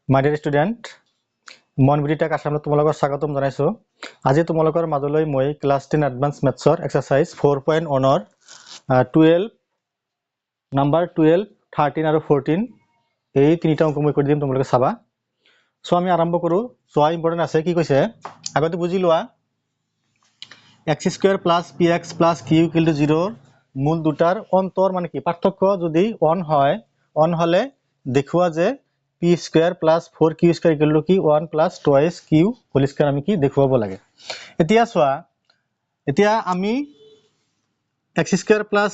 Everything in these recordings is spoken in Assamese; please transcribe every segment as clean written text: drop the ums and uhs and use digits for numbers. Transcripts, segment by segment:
My dear student, মনবিৰিটা কাছামত তোমালোকৰ স্বাগতম জনাইছো। আজি তোমালোকৰ মাজলৈ মই ক্লাছ 10 এডভান্স মেথছৰ এক্সাৰসাইজ 4.1 ৰ 12 নাম্বাৰ 12, 13 আৰু 14 এই তিনিটা অংক মই কৰি দিম, তোমালোকে চাবা। সো আমি আৰম্ভ কৰো। সোয়া ইম্পৰ্টেন্ট আছে, কি কৈছে আগতে বুজি লোৱা। x² + px + q = 0 মূল দুটাৰ অন্তৰ মানে কি পাৰ্থক্য যদি 1 হয়, 1 হলে দেখুৱা যে p² + 4q² = কি 1 + 2q² আমি কি দেখুৱাব লাগে। এতিয়া সোয়া, এতিয়া আমি x² +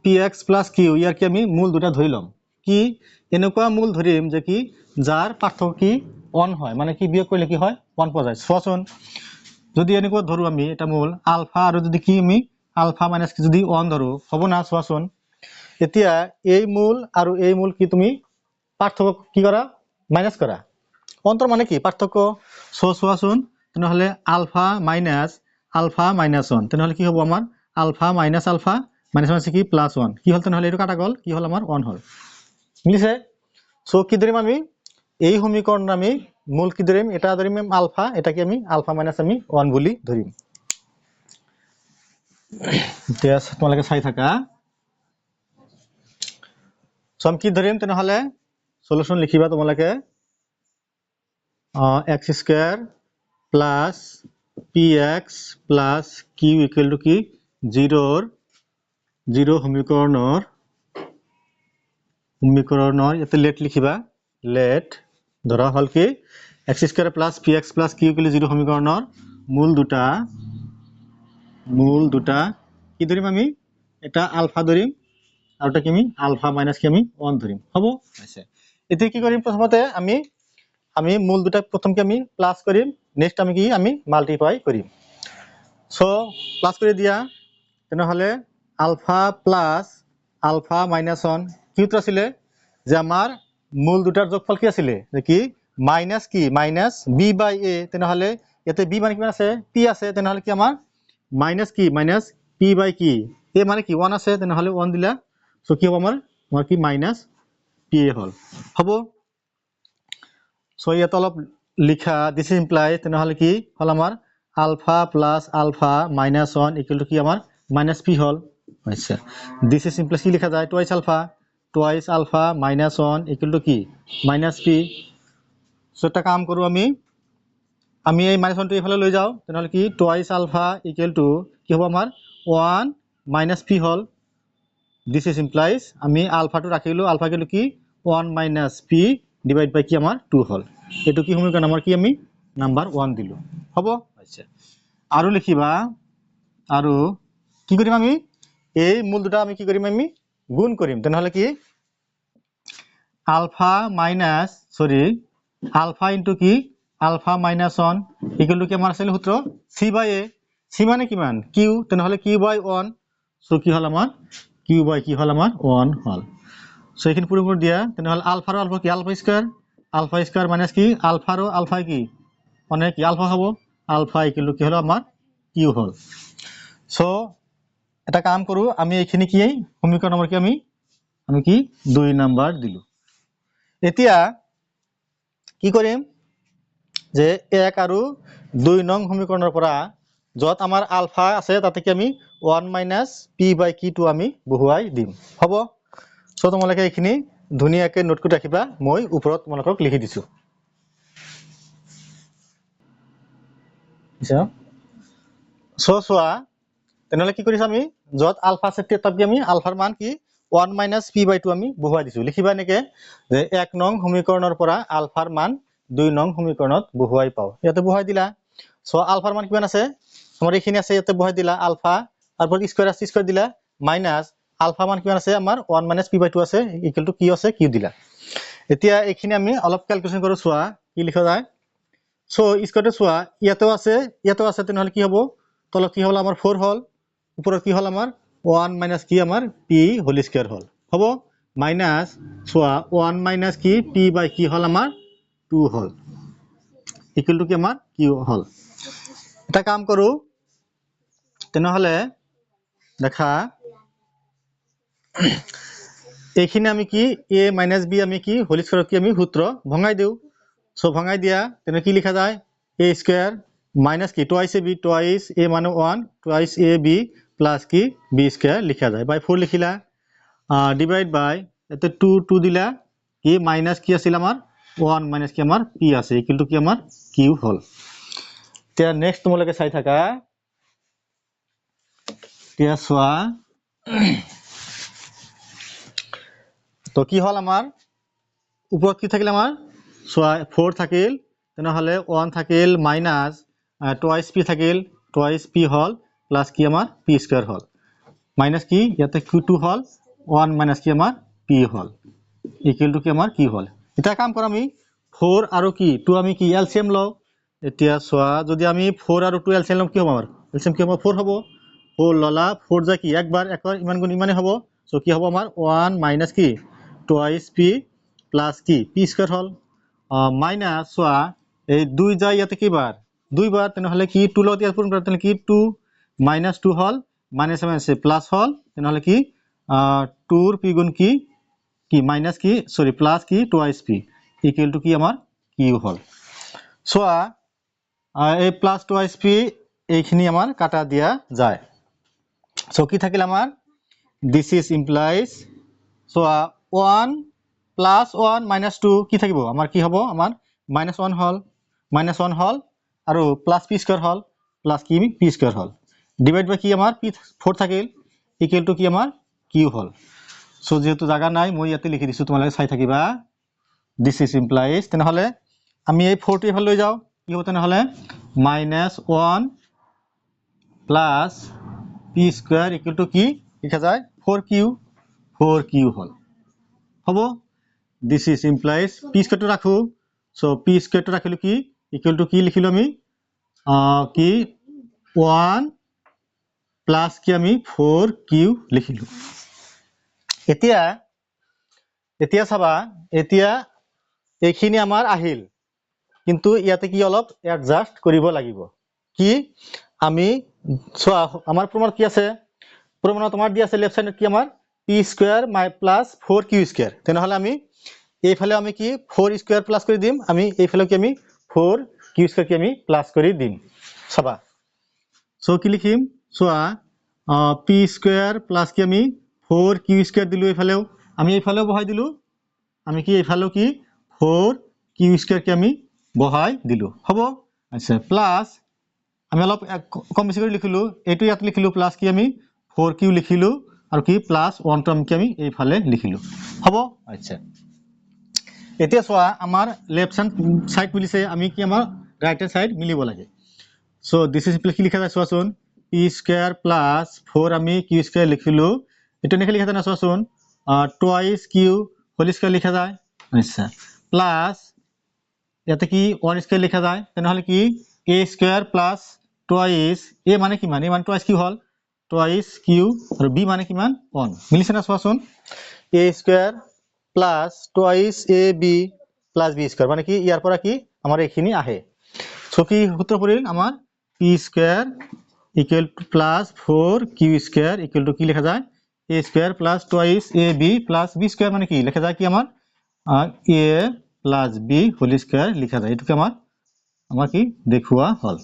px + q ইয়াৰ কি আমি মূল দুটা ধৰি লম। কি এনেকুৱা মূল ধৰিম যে কি যাৰ পাৰ্থক্য কি 1 হয়, মানে কি বিয়োগ কৰিলে কি হয় 1 পোৱা যায়। সোয়াচোন যদি এনেকুৱা ধৰো আমি এটা মূল আলফা আৰু যদি কি আমি আলফা মাইনাস কি যদি 1 ধৰো হ'ব না। সোয়াচোন এতিয়া এই মূল আৰু এই মূল কি তুমি পাৰ্থক্য কি কৰা মাইনাস করা। অন্তর মানে কি পার্থক্য। সোয়াচোন তেনেহলে আলফা মাইনাস 1 তেনেহলে কি হ'ব আমার আলফা মাইনাস কি +1 কি হল, তেনেহলে এটা কাটা গল কি হল আমার 1 হল। মিলিছে। সো কি ধরিম আমি এই সমীকরণ আমি মূল কি ধরিম, এটা ধরিম আলফা, এটা কি আমি আলফা মাইনাস আমি 1 বলি ধরিম। তোমালোকে চাই থাকা। সো আমি কি ধরিম তেনেহলে সলিউশন লিখিবা তোমালোকে x² + px + q = কি 0 সমীকৰণৰ ইয়াতে লেট লিখিবা। লেট ধৰা হল কি x² + px + q = 0 সমীকৰণৰ মূল দুটা কি ধৰিম আমি, এটা আলফা ধৰিম আৰু এটা কি আমি আলফা মাইনাস কি আমি 1 ধৰিম। হ'ব আছে। এতিয়া কি কৰিম প্ৰথমতে আমি মূল দুটা প্রথম কি আমি প্লাস করিম, নেক্সট আমি কি আমি মাল্টিপ্লাই করিম। সো প্লাস করে দিয়া তেনেহলে আলফা প্লাস আলফা মাইনাস 1 কি উত্তর আছিলে যে আমার মূল দুটার যোগফল কি আছিলে যে কি মাইনাস b/a। তেনেহলে ইয়াতে b মানে কি আছে p আছে, তেনেহলে কি আমার মাইনাস p/q a মানে কি 1 আছে, তেনেহলে 1 দিলা। সো কি হ'ব আমার কি মাইনাস pa হল। হ'ব। সো ইয়াত অলপ লিখা দিস ইমপ্লাই তেনেহলে কি হল আমার আলফা প্লাস আলফা মাইনাস 1 = কি আমার মাইনাস p হল। আচ্ছা দিস ইজ ইমপ্লাই কি লেখা যায় টুয়াইস আলফা মাইনাস 1 = কি মাইনাস p। সো এটা কাম কৰো আমি এই মাইনাস 1 টো এইফালে লৈ যাও, তেনেহলে কি টুয়াইস আলফা = কি হ'ব আমাৰ 1 minus p hall. This is implies আমি আলফাটো ৰাখিলো, আলফা কি 1 মাইনাস p ডিভাইড বাই কি আমাৰ 2 হল। এটো কি সমীকৰণ আমাৰ কি আমি নাম্বাৰ 1 দিলো। হ'ব। আচ্ছা আৰু লিখিবা, আৰু কি কৰিম আমি এই মূল দুটা আমি কি কৰিম আমি গুণ কৰিম। তেনেহলে কি আলফা ইনটু কি আলফা মাইনাস 1 = কি আমার আছিল সূত্র c/a। c মানে কিমান q, তেনেহলে q/1। সো কি হল আমার q/কি হল আমার 1 হল। সো এইখিনি পূরণ করে দিয়া তেনেহলে আলফা আর আলফা কি আলফা স্কয়ার মাইনাস কি আলফা আর আলফা কি অনেক কি আলফা হবো, আলফা = কি হলো আমার কিউ হল। সো এটা কাম করু আমি এইখিনি কি সমীকরণ নম্বর কি আমি কি 2 নাম্বার দিলু। এতিয়া কি কৰিম যে 1 আৰু 2 নং সমীকৰণৰ পৰা যত আমাৰ আলফা আছে তাতে কি আমি 1 মাইনাস p/q টো আমি বহুৱাই দিম। হ'ব। সো তোমালোকে এইখিনি ধুনীয়াকে নোট কৰি ৰাখিবা, মই ওপৰত তোমালোকক লিখি দিছো। সো সোয়া তেনেহলে কি কৰিছো আমি যত আলফা আছে তাত আমি আলফাৰ মান কি 1 মাইনাস p/2 আমি বহুৱাই দিছো। লিখিবা এনেকে যে 1 নং সমীকৰণৰ পৰা আলফাৰ মান 2 নং সমীকৰণত বহুৱাই পাও। ইয়াতে বহুৱাই দিলা। সো আলফাৰ মান কিমান আছে আমাৰ এইখিনি আছে, ইয়াতে বহুৱাই দিলা আলফা, তাৰপৰ স্কয়াৰ দিলা মাইনাস আলফা মান কিমান আছে আমাৰ 1 মাইনাস p/2 আছে = কি আছে q দিলা। এতিয়া এইখিনি আমি অলপ ক্যালকুলেশন কৰো। সোয়া কি লিখা যায়। সো স্কয়ারটো সোয়া ইয়াতেও আছে তেনেহলে কি হ'ব তলত কি হল আমার 4 হল, উপৰত কি হল আমার 1 মাইনাস কি আমার p² হল। হ'ব মাইনাস সোয়া 1 মাইনাস কি p/কি হল আমার 2 হল = কি আমার q হল। এটা কাম কৰো তেনেহলে দেখা এইখিনি আমি কি a মাইনাস b আমি কি হোল স্কয়ার কি আমি সূত্র ভঙাই দিও। সো ভাঙাই দিয়া তেনে কি লিখা যায় a স্কয়ার মাইনাস কি twice a b twice a মানে 1 টুয়াইস a b প্লাস কি b স্কয়ার লিখা যায় বাই 4 লিখিলা ডিভাইড বাই এতে 2 2 দিলা কি মাইনাস কি আছিল আমার 1 মাইনাস কি আমার p আছে ইকুয়াল টু কি আমার q হল তিয়া নেক্সট তোমালকে চাই থাকা তিয়া সোয়া তো কি হল আমার উপর কি থাকিল আমার সোয়া 4 থাকিল তেনে হলে 1 থাকিল মাইনাস টুয়াইস p থাকিল টুয়াইস p হল প্লাস কি আমার p স্কয়ার হল মাইনাস কি ইয়াতে q2 হল 1 মাইনাস কি আমার p হল ইকুয়াল টু কি আমার কি হল এটা কাম কর আমি 4 আর কি 2 আমি কি এলসিএম লও এতিয়া সোয়া যদি আমি 4 আর 2 এলসিএম লম কি হবে আমার এলসিএম কি হবে 4 হবে 4 ললা 4 যা কি একবার একবার ইমান গুণ ইমানে হবে সো কি হবে আমার 1 মাইনাস কি টুয়াইস p প্লাস কি p স্কয়ার হল মাইনাস সোয়া এই 2 যা ইয়াতে কি বার দুইবার তেনে হলে কি 2 লগত ইয়াত পূরণ করতে হলে কি 2 মাইনাস 2 হল মাইনাস মাইনাস প্লাস হল তেনে হলে কি 2 এর p গুণ কি কি মাইনাস কি সরি প্লাস কি টুয়াইস p ইকুয়াল টু কি আমার কিউ হল সোয়া এই প্লাস টুয়াইস p এইখিনি আমার কাটা দিয়া যায় সো কি থাকিল আমার this is implies soya 1 plus 1 minus 2 কি থাকিব আমার কি হবো আমার মাইনাস 1 হল আর প্লাস p স্কয়ার হল প্লাস কি p স্কয়ার হল ডিভাইড বাই কি আমার p 4 থাকিল ইকুয়াল টু কি আমার কিউ হল সো যেহেতু জায়গা নাই মই ইয়াতে লিখি দিছো তোমালোকে চাই থাকিবা দিস ইজ ইমপ্লাইজ তেনে হলে আমি এই 4 টো এফালে লৈ যাও কি হ'ব তেনে হলে -1 plus p square equal to কি লিখা যায় 4q হল হবো this is implies p square টো রাখো সো p স্কয়ার টো রাখিলো কি ইকুয়াল টু কি লিখিলো আমি কি 1 প্লাস কি আমি 4q লিখিলো এতিয়া এতিয়া চাবা এতিয়া এইখিনি আমাৰ আহিল কিন্তু ইয়াতে কি অলপ এডজাস্ট কৰিব লাগিব কি আমি সোয়া আমাৰ প্ৰমাণ কি আছে প্ৰমাণ তোমাৰ দি আছে লেফট সাইডত কি আমাৰ p square plus 4q square তেনে হলে আমি এইফালে আমি কি 4 স্কয়াৰ প্লাস কৰি দিম আমি এইফালে কি আমি 4q স্কয়াৰ কি আমি প্লাস কৰি দিম চাবা সো কি লিখিম সোয়া p স্কয়ার প্লাস কি আমি 4q স্কয়ার দিলু এইফালেও আমি এইফালেও বহাই দিলু আমি কি এইফালেও কি 4q স্কয়ার কি আমি বহাই দিলু হবো আচ্ছা প্লাস আমি অলপ কম বেশি কৰি লিখিলু এটো ইয়াত লিখিলু প্লাস কি আমি 4q লিখিলু আৰু কি প্লাস 1 টো আমি কি আমি এইফালে লিখিলু হবো আচ্ছা এতিয়া সোয়া আমাৰ লেফট সাইড মিলিছে আমি কি আমাৰ রাইট সাইড মিলিব লাগে সো দিস ইজ কি লিখা যায় সোয়াচোন p স্কয়ার প্লাস 4 আমি q স্কয়ার লিখিলু এটা নেখে লিখা যায় না সোয়াচোন টুয়াইস q হোল স্কয়ার লিখা যায় আচ্ছা প্লাস ইয়াতে কি 1 স্কয়ার লিখা যায় তেনে হলে কি a square plus twice a মানে কি মানে টুয়াইস q হল টুয়াইস q আর b মানে কি মান 1 মিলিছে না সোয়াচোন a square plus twice a b plus b square মানে কি ইয়াৰ পৰা কি আমাৰ এইখিনি আহে সো কি সূত্ৰ পৰিল আমাৰ p square equal to plus 4q square equal to কি লেখা যায় a square plus twice ab plus b square মানে কি লেখা যায় কি আমার a plus b whole square লেখা যায় এটুকে আমার কি দেখুয়া হল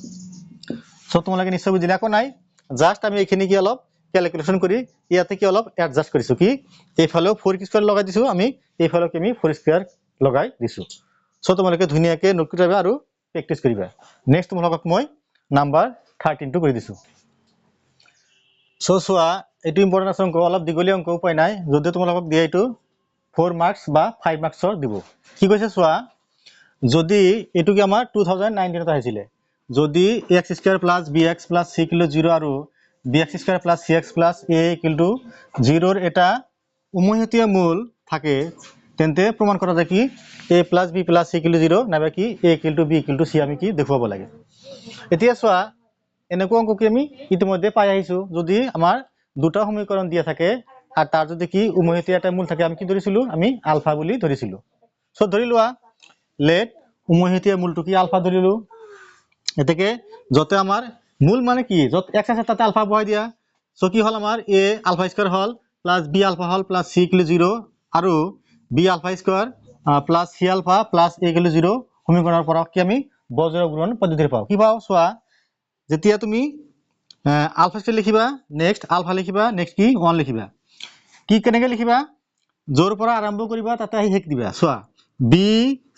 সো তোমালোকে নিশ্চয় বুজিলা কো নাই জাস্ট আমি এইখিনি কি অলপ ক্যালকুলেশন কৰি ইয়াতে কি অলপ এডজাস্ট কৰিছো কি এইফালেও 4q স্কয়ার লগাই দিছো আমি এইফালেও কি আমি 4 স্কয়ার লগাই দিছো সো তোমালোকে ধুনিয়াকে নোট কৰি যাবা আৰু প্ৰেক্টিস কৰিবা নেক্সট তোমালোকক মই নাম্বাৰ 13 টো কৰি দিছো সো সোয়া এটো ইম্পর্টেন্ট আছে অঙ্ক অলপ দিগলি অঙ্ক উপায় নাই যদি তোমালোকক দিয়ে এটো 4 মার্কস বা 5 মাৰ্কসৰ দিব কি কৈছে সোয়া যদি এটো কি আমাৰ 2019 ত আহিছিলে যদি x square plus bx plus c কিলো 0 আৰু bx square plus cx plus a কিলো 0 এর এটা উমৈহতীয়া মূল থাকে তেন্তে প্রমাণ করা যায় কি a plus b plus c কিলো 0 নাবা কি a kilo b kilo c আমি কি দেখুৱাব লাগে এতিয়া সোয়া এনেকুৱা অঙ্ক কি আমি ইতিমধ্যে পাই আহিছো যদি আমাৰ দুটা সমীকৰণ দিয়া থাকে আৰ তাৰ যদি কি উমৈহতীয়া এটা মূল থাকে আমি কি ধৰিছিলো আমি আলফা বুলি ধৰিছিলো সো ধৰি লোৱা লেট উমৈহতীয়া মূলটো কি আলফা ধৰিলো এতেকে যতে আমাৰ মূল মানে কি যত x আছে তাতে আলফা বহাই দিয়া সো কি হল আমাৰ a আলফা স্কয়াৰ হল প্লাস b আলফা হল প্লাস c কিলো 0 আৰু b alpha square plus c alpha plus a কিলো 0 সমীকৰণৰ পৰা কি আমি বজ্ৰ গুণন পদ্ধতিৰে পাওঁ কি পাওঁ চোৱা যেতিয়া তুমি আলফা স্কয়াৰ লিখিবা নেক্সট আলফা লিখিবা নেক্সট কি 1 লিখিবা কি কেনেকৈ লিখিবা জোৰ পৰা আৰম্ভ কৰিবা তাতে আহি শেষ দিবা চোৱা বি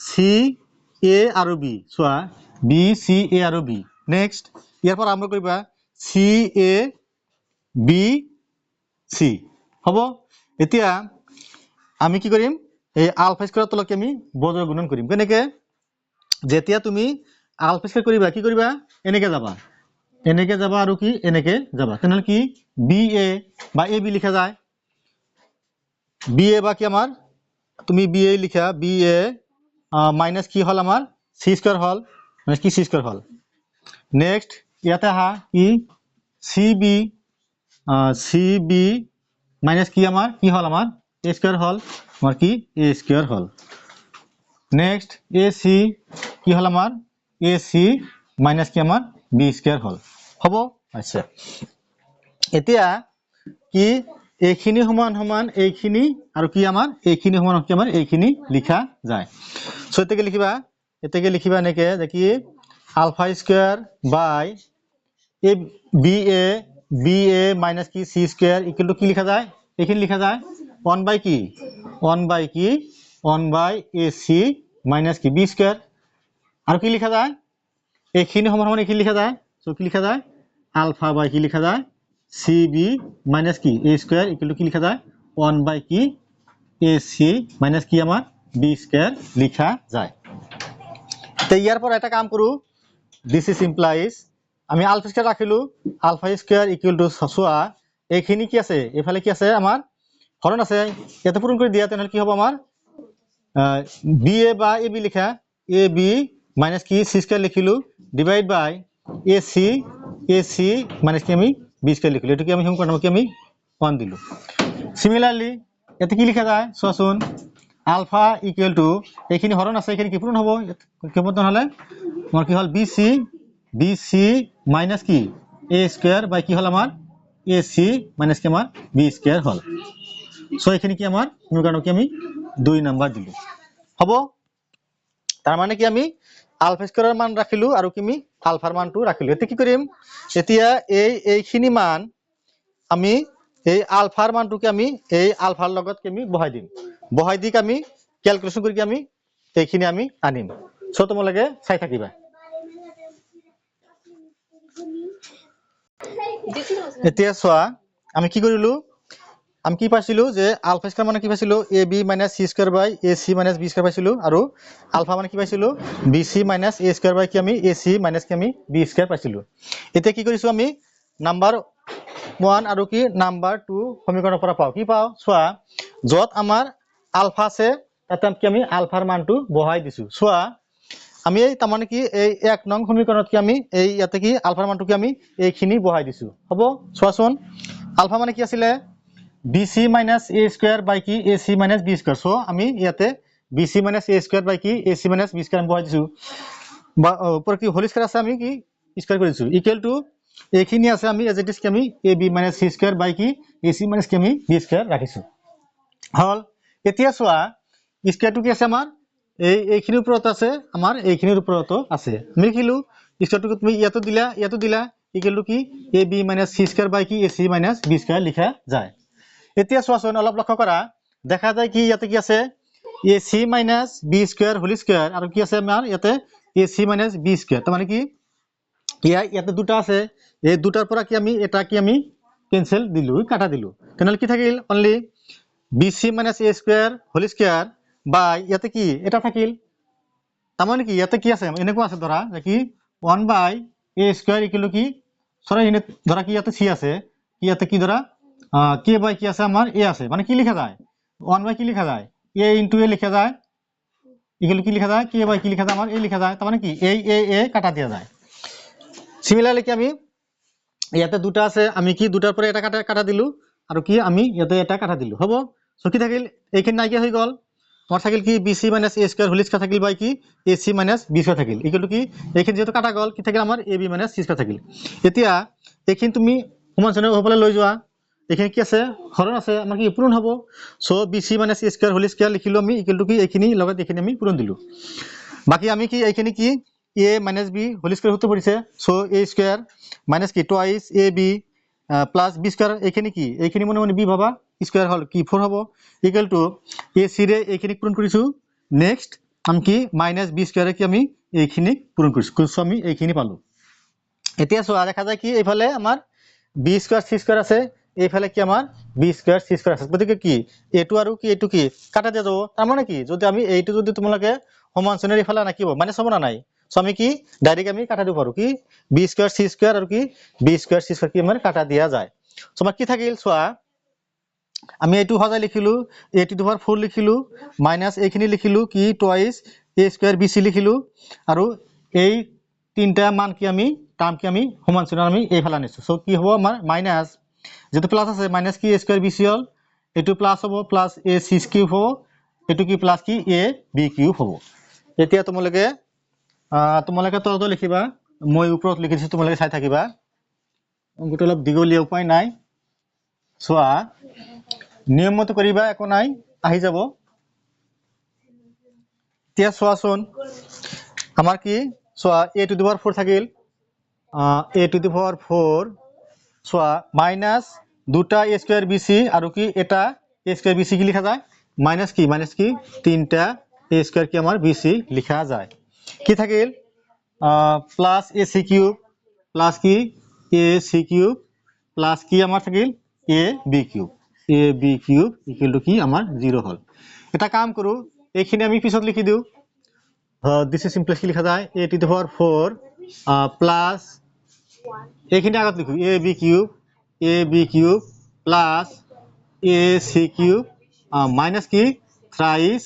সি এ আৰু বি চোৱা বি সি এ আৰু বি নেক্সট ইয়াৰ পৰা আৰম্ভ কৰিবা সি এ বি সি হ'ব এতিয়া আমি কি কৰিম এই আলফা স্কয়াৰৰ তলক আমি বজ্ৰ গুণন কৰিম কেনেকৈ যেতিয়া তুমি আলফা স্কয়াৰ কৰিবা কি কৰিবা এনেকৈ যাবা আৰু কি এনেকৈ যাবা তেনেহ'লে কি বি এ বা এ বি লিখা যায় বি এ বা কি আমাৰ তুমি বি এ লিখা বি এ মাইনাস কি হল আমার সি স্কয়ার হল মানে কি সি স্কয়ার হল নেক্সট ইয়াতে আহা কি সি বি মাইনাস কি আমার কি হল আমার এ স্কয়ার হল আমার কি এ square hall next A C কি হল আমার এ সি মাইনাস কি আমার বি স্কয়ার হল হব আচ্ছা এতিয়া কি এইখিনি সমান সমান এইখিনি আৰু কি আমাৰ এইখিনি সমান কি আমাৰ এইখিনি লিখা যায় সো এতেকে লিখিবা নেকে যে কি ULFA square by A B A minus কি সি স্কয়ার ইকুয়াল টু কি লিখা যায় এইখিনি লিখা যায় 1 বাই কি 1 বাই এ সি মাইনাস কি বি স্কয়ার আৰু কি লিখা যায় এইখিনি সমান সমান এইখিনি লিখা যায় সো কি লিখা যায় আলফা বাই কি লিখা যায় সি বি মাইনাস কি এ স্কয়ার ইকুয়াল টু কি লিখা যায় 1 বাই কি এ সি মাইনাস কি আমার বি স্কয়ার লিখা যায় তো ইয়ার পর এটা কাম করু দিস ইজ ইমপ্লাইজ আমি আলফা স্কয়ার রাখিলো আলফা স্কয়ার ইকুয়াল টু সোয়া এইখিনি কি আছে এফালে কি আছে আমার হরণ আছে এত পূরণ করে দিয়া তাহলে কি হবে আমার বি এ বা এ বি লিখা এ বি মাইনাস কি সি স্কয়ার লিখিলো divide by A C minus কি আমি বি স্কয়ার লিখিলো এটাকে আমি সমীকরণ কি আমি 1 দিলো সিমিলারলি এতে কি লিখা যায় সোসুন আলফা ইকুয়াল টু এইখিনি হরণ আছে এখানে কি পূরণ হবে কি পূরণ হলে আমার কি হল বি সি মাইনাস কি এ স্কয়ার বাই কি হল আমার এ সি মাইনাস কি আমার বি স্কয়ার হল সো এখানে কি আমার সমীকরণ কি আমি 2 নাম্বার দিলো হবো তার মানে কি আমি আলফা স্কয়ারের মান রাখিলো আৰু কি আমি আলফাৰ মানটো ৰাখিলো এতে কি কৰিম এতিয়া এইখিনি মান আমি এই আলফাৰ মানটোকে আমি এই আলফাৰ লগত কি আমি বহাই দিক আমি ক্যালকুলেশন কৰি কি আমি এইখিনি আমি আনিম সো তোমালোকে চাই থাকিবা এতিয়া চোৱা আমি কি কৰিলো আমি কি পাইছিলো যে আলফা স্কয়ার মানে কি পাইছিলো A B minus C square by A C minus B square পাইছিলো আৰু আলফা মানে কি পাইছিলো B C minus A square by কি আমি এ সি মাইনাস কি আমি বি স্কয়ার পাইছিলো এতিয়া কি কৰিছো আমি নাম্বাৰ 1 আৰু কি নাম্বাৰ 2 সমীকৰণৰ পৰা পাও কি পাও চোৱা যত আমাৰ আলফা আছে তাতে কি আমি আলফাৰ মানটো বহাই দিছো চোৱা আমি এই তামানে কি এই 1 নং সমীকৰণত কি আমি এই ইয়াতে কি আলফাৰ মানটো কি আমি এইখিনি বহাই দিছো হ'ব চোৱাচোন আলফা মানে কি আছিল BC minus A square by কি AC minus B square so আমি ইয়াতে BC minus A square by কি AC minus B square বহাই দিছো বা উপর কি হোল স্কয়ার আছে আমি কি স্কয়ার কৰি দিছো ইকুয়াল টু এইখিনি আছে আমি এজ ইট ইজ কি আমি AB minus C square by কি AC minus কি আমি B square ৰাখিছো হল এতিয়া চোৱা স্কয়াৰটো কি আছে আমাৰ এইখিনিৰ ওপৰত আছে আমাৰ এইখিনিৰ ওপৰতো আছে আমি লিখিলো স্কয়ারটো তুমি ইয়াতো দিলা ইকুয়াল টু কি AB minus C square by কি AC minus B square লিখা যায় এতিয়া চোৱাচোন অলপ লক্ষ্য কৰা দেখা যায় কি ইয়াতে কি আছে AC minus B square whole square আৰু কি আছে আমাৰ ইয়াতে AC minus B square তাৰ মানে কি ইয়াতে দুটা আছে এই দুটাৰ পৰা কি আমি এটা কি আমি ক্যান্সেল দিলু কাটা দিলু তেনেহলে কি থাকিল only BC minus A square whole square by ইয়াতে কি এটা থাকিল তাৰ মানে কি ইয়াতে কি আছে এনেকুৱা আছে ধৰা যে কি 1 বাই A square ইকুয়াল টু কি সৰি এনে ধৰা কি ইয়াতে C আছে কি ইয়াতে কি ধৰা কে বাই কি আছে আমার এ আছে মানে কি লিখা যায় 1 বাই কি লিখা যায় a ইনটু a লিখা যায় ইকুয়াল কি লিখা যায় কে বাই কি লিখা যায় আমার a লিখা যায় তার মানে কি a কাটা দিয়া যায় সিমিলারলি কি আমি ইয়াতে দুটা আছে আমি কি দুটার পরে এটা কাটা দিলু আৰু কি আমি ইয়াতে এটা কাটা দিলু হ'ব সো কি থাকিল এইখিনি নাইকিয়া হৈ গল আমার থাকিল কি BC minus A square whole square থাকিল বাই কি AC minus B square থাকিল ইকুয়াল টু কি এইখিনি যেহেতু কাটা গল কি থাকিল আমার AB minus C square থাকিল এতিয়া এইখিনি তুমি সমান সমান ওপৰলৈ লৈ যোৱা এইখিনি কি আছে হৰণ আছে আমাৰ কি পূৰণ হ'ব so BC minus A square whole square লিখিলো আমি ইকুয়াল টু কি এইখিনি লগত এইখিনি আমি পূৰণ দিলো বাকি আমি কি এইখিনি কি A minus B whole square হতে পৰিছে সো A স্কয়াৰ মাইনাস কি twice AB plus B square এইখিনি কি এইখিনি মনে মনে B ভাবা স্কয়ার হল কি 4 হ'ব ইকুয়াল টু AC ৰে এইখিনি পূৰণ কৰিছো নেক্সট আমি কি মাইনাস B স্কয়াৰে কি আমি এইখিনি পূৰণ কৰিছো সো আমি এইখিনি পালো এতিয়া চোৱা দেখা যায় কি এইফালে আমাৰ B স্কয়াৰ C স্কয়াৰ আছে এইফালে কি আমাৰ B স্কয়াৰ C স্কয়াৰ আছে গতিকে কি এটো আৰু কি এটো কি কাটা দিয়া যাব তাৰ মানে কি যদি আমি এইটো যদি তোমালোকে সমান চিনৰ ইফালে নাকিব মানে সমান নাই সো আমি কি ডাইৰেক্ট আমি কাটা দিব পাৰো কি B স্কয়াৰ C স্কয়াৰ আৰু কি B স্কয়াৰ C স্কয়াৰ কি আমাৰ কাটা দিয়া যায় সো আমাৰ কি থাকিল চোৱা আমি এইটো সজাই লিখিলো a টু দি পাৱাৰ 4 লিখিলো মাইনাস এইখিনি লিখিলো কি টুৱাইস A স্কয়াৰ BC লিখিলো আৰু এই তিনটা মান কি আমি টার্ম কি আমি সমান চিহ্ন আমি এইফালে আনিছো সো কি হ'ব আমাৰ মাইনাস যেটো প্লাস আছে মাইনাস কি A স্কয়ার BC হল এটো প্লাস হ'ব প্লাস AC কিউব হ'ব এটো কি প্লাস কি AB কিউব হ'ব এতিয়া তোমালোকে তলত লিখিবা মই ওপৰত লিখিছো তোমালোকে চাই থাকিবা অংকটো অলপ দীঘলীয়া উপায় নাই চোৱা নিয়ম মতে কৰিবা একো নাই আহি যাব এতিয়া চোৱাচোন আমাৰ কি চোৱা A টু দি পাৱাৰ 4 থাকিল A টু দি পাৱাৰ 4 চোৱা মাইনাস দুটা A স্কয়াৰ BC আৰু কি এটা A স্কয়ার BC কি লিখা যায় মাইনাস কি তিনটা A স্কয়ার কি আমাৰ BC লিখা যায় কি থাকিল প্লাস AC কিউব প্লাস কি AC কিউব প্লাস কি আমাৰ থাকিল AB কিউব ইকুয়াল টু কি আমাৰ 0 হল এটা কাম কৰো এইখিনি আমি পিছত লিখি দিও দিস ইজ সিম্পলি কি লিখা যায় A to the power 4 plus এইখিনি আগত লিখো AB cube plus AC cube minus কি থ্রাইস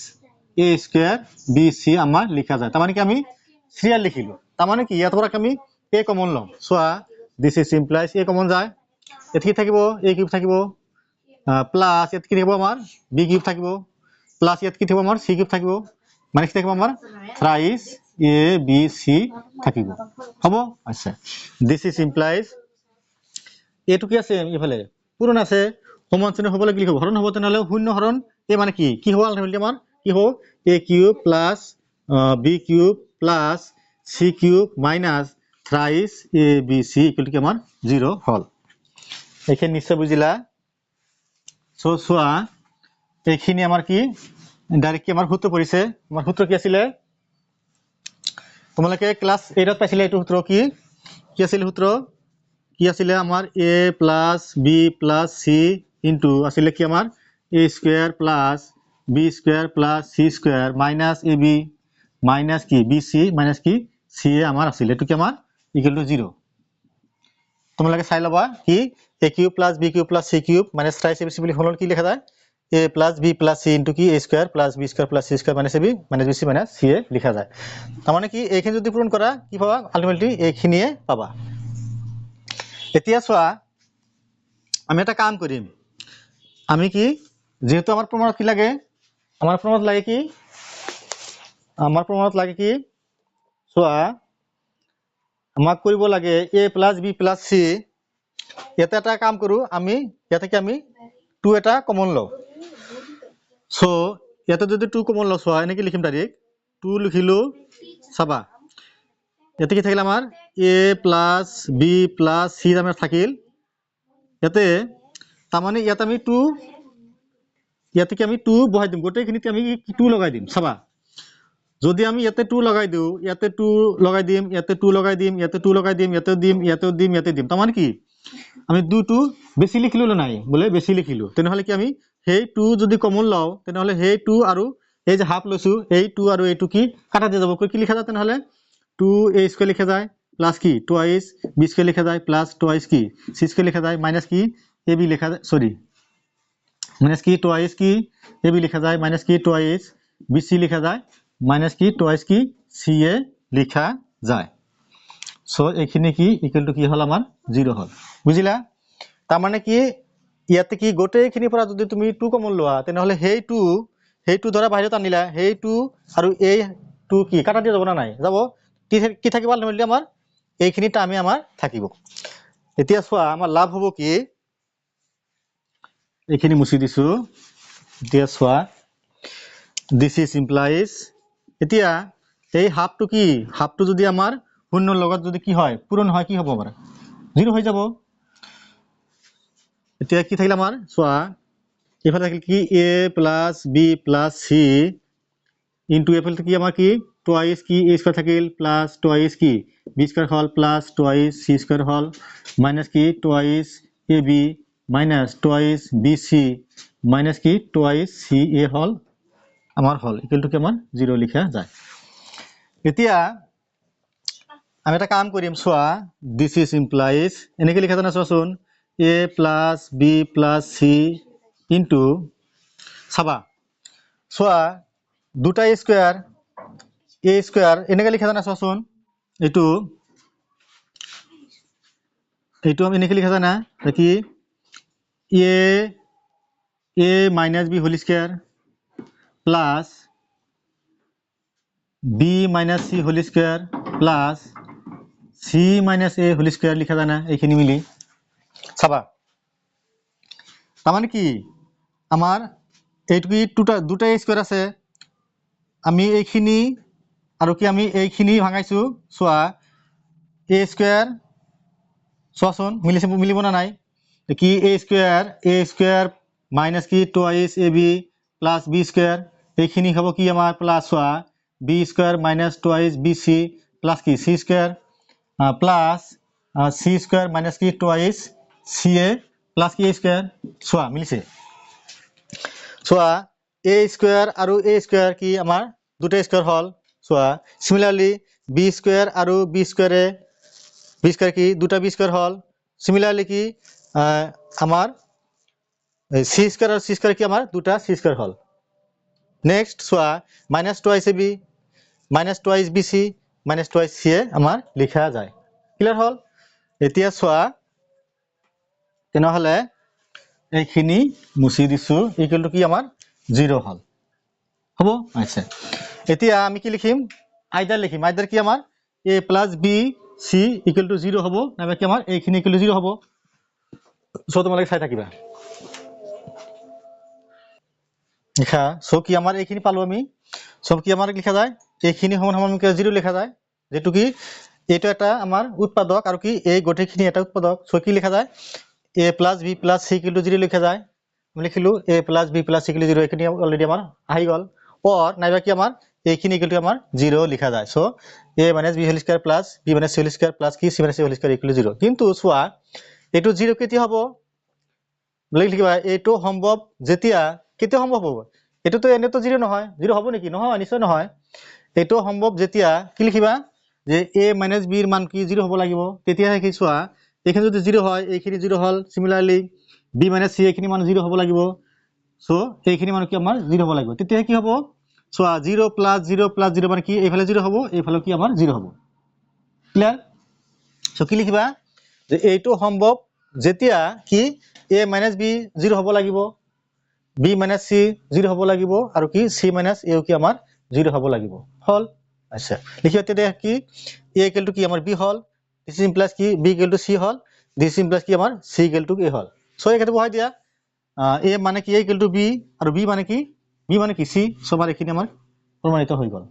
A স্কয়ার BC আমাৰ লিখা যায় তাৰ মানে কি আমি সিৰিয়াল লিখিলো তাৰ মানে কি ইয়াত পৰা আমি A কমন লম সোয়া this is implies A common যায় এত কি থাকিব A কিউব থাকিব প্লাস এত কি থাকিব আমাৰ B কিউব থাকিব প্লাস এত কি থাকিব আমাৰ C কিউব থাকিব মানে কি থাকিব আমাৰ থ্রাইস ABC থাকিব হ'ব আচ্ছা দিস ইজ ইমপ্লাইজ এটো কি আছে ইফালে পূৰণ আছে সমান চিহ্ন হ'ব লাগিলে হৰণ হ'ব তেনেহলে শূন্য হৰণ এ মানে কি হ'ব আলটিমেটলি আমাৰ কি হ'ব A cube plus B cube plus C cube minus thrice ABC equal to কি আমাৰ 0 হল এইখিনি নিশ্চয় বুজিলা সো সোয়া এইখিনি আমাৰ কি ডাইৰেক্ট কি আমাৰ সূত্ৰ পৰিছে আমাৰ সূত্ৰ কি আছিল তোমালোকে ক্লাস 8 ত পাইছিলে এইটো সূত্ৰ কি আছিল সূত্ৰ কি আছিল আমাৰ A plus B plus C into আছিল কি আমাৰ A square plus B square plus C square minus AB minus কি BC মাইনাস কি CA আমাৰ আছিল এটো কি আমাৰ ইকুয়াল টু 0 তোমালোকে চাই লবা কি A cube plus B cube plus C cube minus thrice ABC বুলি হল কি লেখা যায় A plus B plus C into কি A square plus B square plus C square minus AB minus BC minus CA লেখা যায় তাৰ মানে কি এইখিনি যদি পূৰণ কৰা কি পাবা আলটিমেটলি এইখিনিয়ে পাবা এতিয়া চোৱা আমি এটা কাম কৰিম আমি কি যেহেতু আমাৰ প্ৰমাণত কি লাগে আমাৰ প্ৰমাণত লাগে কি চোৱা আমাক কৰিব লাগে A plus B plus C ইয়াতে এটা কাম কৰো আমি ইয়াতে কি আমি 2 এটা কমন লও সো ইয়াতে যদি 2 কমন লও চোৱা এনেকে লিখিম ডাইৰেক্ট 2 লিখিলো চাবা ইয়াতে কি থাকিল আমাৰ A plus B plus C আমাৰ থাকিল ইয়াতে তাৰ মানে ইয়াতে আমি 2 ইয়াতে কি আমি 2 বহাই দিম গোটেইখিনিতে আমি 2 লগাই দিম চাবা যদি আমি ইয়াতে 2 লগাই দিও ইয়াতে 2 লগাই দিম ইয়াতে 2 লগাই দিম ইয়াতে 2 লগাই দিম ইয়াতে দিম তাৰ মানে কি আমি 2 বেছি লিখিলো নাই বলে বেছি লিখিলো তেনেহলে কি আমি সেই 2 যদি কমন লও তেনেহলে সেই 2 আৰু এই যে হাফ লৈছো এই 2 আৰু এই 2 কি কাটা দিয়া যাব কি লিখা যায় তেনেহলে 2A স্কয়ার লিখা যায় প্লাস কি টুৱাইস B স্কয়াৰ লিখা যায় প্লাস টুৱাইস কি C স্কয়ার লিখা যায় মাইনাস কি AB লিখা যায় সরি মাইনাস কি টুৱাইস কি AB লিখা যায় মাইনাস কি টুৱাইস BC লিখা যায় মাইনাস কি টুৱাইস কি CA লিখা যায় সো এইখিনি কি ইকুয়াল টু কি হল আমাৰ 0 হল বুজিলা তাৰ মানে কি ইয়াতে কি গোটেইখিনি পৰা যদি তুমি 2 কমন লোৱা তেনেহলে সেই 2 ধৰা বাহিৰত আনিলা সেই 2 আৰু এই 2 কি কাটা দিয়া যাব না নাই যাব কি থাকিব আলটিমেটলি আমাৰ এইখিনি টাৰ্মে আমাৰ থাকিব এতিয়া চোৱা আমাৰ লাভ হ'ব কি এইখিনি মুছি দিছো এতিয়া চোৱা দিস ইজ ইমপ্লাইজ এতিয়া এই হাফটো কি হাফটো যদি আমাৰ শূন্যৰ লগত যদি কি হয় পূৰণ হয় কি হ'ব আমাৰ 0 হৈ যাব এতিয়া কি থাকিল আমাৰ চোৱা এফালে থাকিল কি a plus b plus c into এফালে কি আমাৰ কি টুৱাইস কি a স্কয়াৰ থাকিল প্লাস টুৱাইস কি b স্কয়াৰ হল প্লাস টুৱাইস c স্কয়াৰ হল মাইনাস কি twice ab minus twice bc minus কি টুৱাইস ca হল আমাৰ হল ইকুয়াল টু কি আমাৰ 0 লিখা যায় এতিয়া আমি এটা কাম কৰিম চোৱা দিস ইজ ইমপ্লাইজ এনেকে লিখা জানা চোৱাচোন a plus b plus c into চাবা চোৱা দুটা স্কয়াৰ a স্কয়াৰ এনেকে লিখা জানা চোৱাচোন এইটো আমি এনেকে লিখা জানা কি a minus b whole square plus b minus c whole square plus c minus a whole square লিখা জানা এইখিনি মিলি চাবা তার মানে কি আমার এইটো কি দুটা স্কয়ার আছে আমি এইখিনি আৰু কি আমি এইখিনি ভাঙাইছো চোৱা a স্কয়াৰ চোৱাচোন মিলিব না নাই কি a স্কয়াৰ মাইনাস কি twice ab plus b square এইখিনি হ'ব কি আমাৰ প্লাস চোৱা b square minus twice bc plus কি c square plus c square minus কি টুৱাইস ca প্লাস কি a স্কয়াৰ চোৱা মিলিছে চোৱা a স্কয়াৰ আৰু a স্কয়াৰ কি আমাৰ দুটা স্কয়াৰ হল চোৱা সিমিলাৰলি b স্কয়াৰ আৰু b স্কয়ারে b স্কয়ার কি দুটা b স্কয়ার হল সিমিলারলি কি আমার c স্কয়ার আর c স্কয়ার কি আমার দুটা c স্কয়ার হল নেক্সট চোৱা minus twice ab minus twice bc minus twice ca আমাৰ লিখা যায় ক্লিয়াৰ হল এতিয়া চোৱা তেনেহলে এইখিনি মুছি দিছো ইকুয়াল টু কি আমার 0 হল হ'ব আচ্ছা এতিয়া আমি কি লিখিম আইদার লিখিম আইদার কি আমার a plus b c equal to 0 হবো নাবা কি আমার এইখিনি equal to 0 হবো সো তোমালোকে চাই থাকিবা লিখা সো কি আমার এইখিনি পালো আমি সো কি আমার লিখা যায় এইখিনি সমান সমান কি 0 লেখা যায় যেটু কি এটা একটা আমার উৎপাদক আর কি এই গটেখিনি এটা উৎপাদক সো কি লেখা যায় a plus b plus c equal to 0 লেখা যায় আমি লিখিলো a plus b plus c equal to 0 এইখিনি অলরেডি আমার আহি গল और নাইবা কি আমার এইখিনি ইকুয়াল টু আমার 0 লেখা যায় so a minus b whole square plus b minus c whole square plus কি c minus a whole square equal to 0 কিন্তু সোয়া এটো 0 কেতি হবে বলে লিখিবা এটো সম্ভব যেতিয়া কেতি সম্ভব হবে এটো তো এনে তো 0 নহয় 0 হবে নাকি নহয় নিশ্চয় নহয় এটো সম্ভব যেতিয়া কি লিখিবা যে a minus b এর মান কি 0 হবে লাগিব তেতিয়া কি সোয়া এখানে যদি 0 হয় এইখিনি 0 হল সিমিলারলি b minus c এইখিনি মান 0 হবে লাগিব সো এইখিনি মান কি আমার 0 হবে লাগিব তেতিয়া কি হবে সো 0 plus 0 মানে কি এইফালে 0 হবো এইফালে কি আমার 0 হবো ক্লিয়ার সো কি লিখিবা যে এইটো সম্ভব যেতিয়া কি a minus b 0 হবো লাগিব b minus c 0 হবো লাগিব আৰু কি c minus a কি আমার 0 হবো লাগিব হল আচ্ছা লিখিবা তেতিয়া কি a equal to কি আমার b হল this implies কি b equal to c hall this implies কি আমার c equal to a hall so এখানে বহাই দিয়া a মানে কি a equal to b আৰু b মানে কি c সবাৰ এখানে আমাৰ প্ৰমাণিত হৈ গল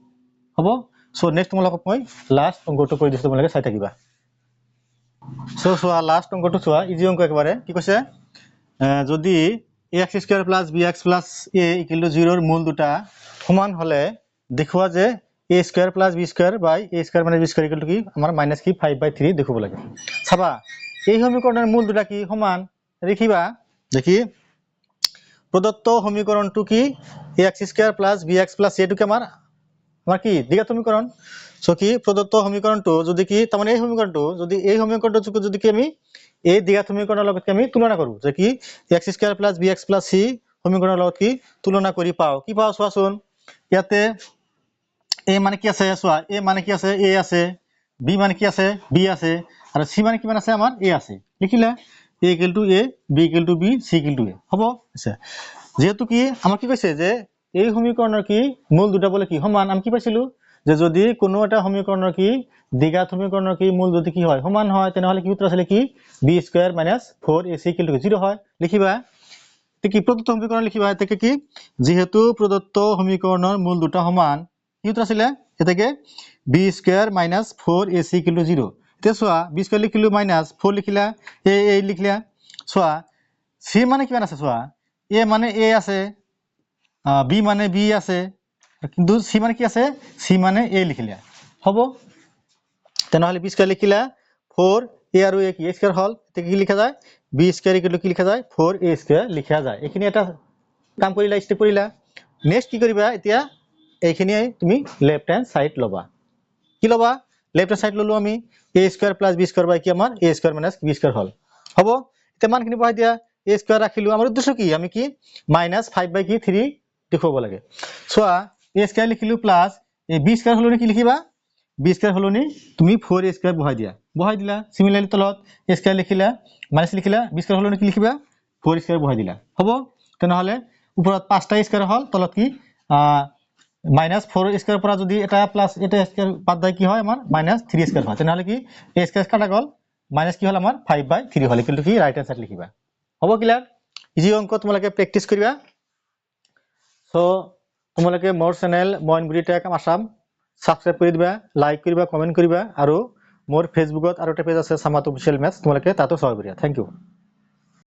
হবো সো নেক্সট তোমালোকক মই লাস্ট অঙ্কটো কৰি দিছো তোমালোকে চাই থাকিবা সো সোয়া লাস্ট অঙ্কটো সোয়া ইজি অঙ্ক একবারে কি কৈছে যদি ax square plus bx plus a equal to 0 এর মূল দুটা সমান হলে দেখুৱা যে a square plus b square by a square minus b square equal to কি আমাৰ মাইনাস কি 5/3 দেখুব লাগে চাবা এই সমীকৰণৰ মূল দুটা কি সমান দেখিবা দেখি প্ৰদত্ত সমীকৰণটো কি ax square plus bx plus a to কি আমাৰ কি দ্বিঘাত সমীকৰণ সো কি প্ৰদত্ত সমীকৰণটো যদি কি তাৰ মানে এই সমীকৰণটো যদি কি আমি এই দ্বিঘাত সমীকৰণৰ লগত কি আমি তুলনা কৰো যে কি x square plus bx plus c সমীকৰণৰ লগত কি তুলনা কৰি পাও কি পাও চোৱাচোন ইয়াতে a মানে কি আছে চোৱা a মানে কি আছে a আছে b মানে কি আছে b আছে আৰু c মানে কি মানে আছে আমাৰ a আছে লিখিলা a equal to a b equal to b c equal to a হ'ব আচ্ছা যেহেতু কি আমাৰ কি কৈছে যে এই সমীকৰণৰ কি মূল দুটা বলে কি সমান আমি কি পাইছিলো যে যদি কোনো এটা সমীকৰণৰ কি দ্বিঘাত সমীকৰণৰ কি মূল যদি কি হয় সমান হয় তেনেহলে কি উত্তৰ আছিল কি b² - 4ac = 0 হয় লিখিবা কি প্রদত্ত সমীকরণ লিখিবা এটাকে কি যেহেতু প্রদত্ত সমীকরণের মূল দুটা সমান কি সূত্র আছিল এটাকে b² - 4ac = 0 তে সোয়া b² লিখিলো -4 লিখিলা a লিখলা সোয়া c মানে কিমান আছে সোয়া a মানে a আছে b মানে b আছে কিন্তু c মানে কি আছে c মানে a লিখিলা হবো তেনেহলে b² লিখিলা 4 a আর a কি a² হল এটাকে কি লেখা যায় b² কি লেখা যায় 4a² লেখা যায় এখানে এটা কাম করিলা স্টেপ করিলা নেক্সট কি করিবা এতিয়া এইখিনি তুমি লেফট হ্যান্ড সাইড লবা কি লবা লেফট হ্যান্ড সাইড ললো আমি a² + b² বাই কি আমার a² - b² হল হবো এটা মানখিনি বহাই দিয়া a² রাখিলো আমার উদ্দেশ্য কি আমি কি -5/3 দেখুৱাব লাগে সোয়া a² লিখিলো প্লাস এই b² হলো কি লিখিবা b² হলো নি তুমি 4a² বহাই দিলা সিমিলারলি তলত a² লিখিলা মাইনাস লিখিলা b² হলো কি লিখিবা 4a² বহাই দিলা হবো তেনেহলে উপৰত 5টা স্কয়াৰ হল তলত কি -4 স্কয়াৰ পৰা যদি এটা প্লাস এটা স্কয়াৰ বাদ যায় কি হয় আমাৰ -3 স্কয়াৰ হয় তেনেহলে কি a স্কয়াৰ কাটা গল মাইনাস কি হল আমাৰ 5/3 হল কিন্তু কি রাইট হ্যান্ড সাইড লিখিবা হবো ক্লিয়ার ইজি অঙ্ক তোমালোকে প্র্যাকটিস করিবা সো তোমালোকে মোর চ্যানেল মইনবুৰি টেক আসাম সাবস্ক্ৰাইব কৰি দিবা লাইক কৰিবা কমেন্ট কৰিবা আৰু মোৰ ফেসবুকত আৰু এটা পেজ আছে সামাত অফিশিয়াল মেথছ তোমালোকে তাতো সহায় কৰিবা থ্যাংক ইউ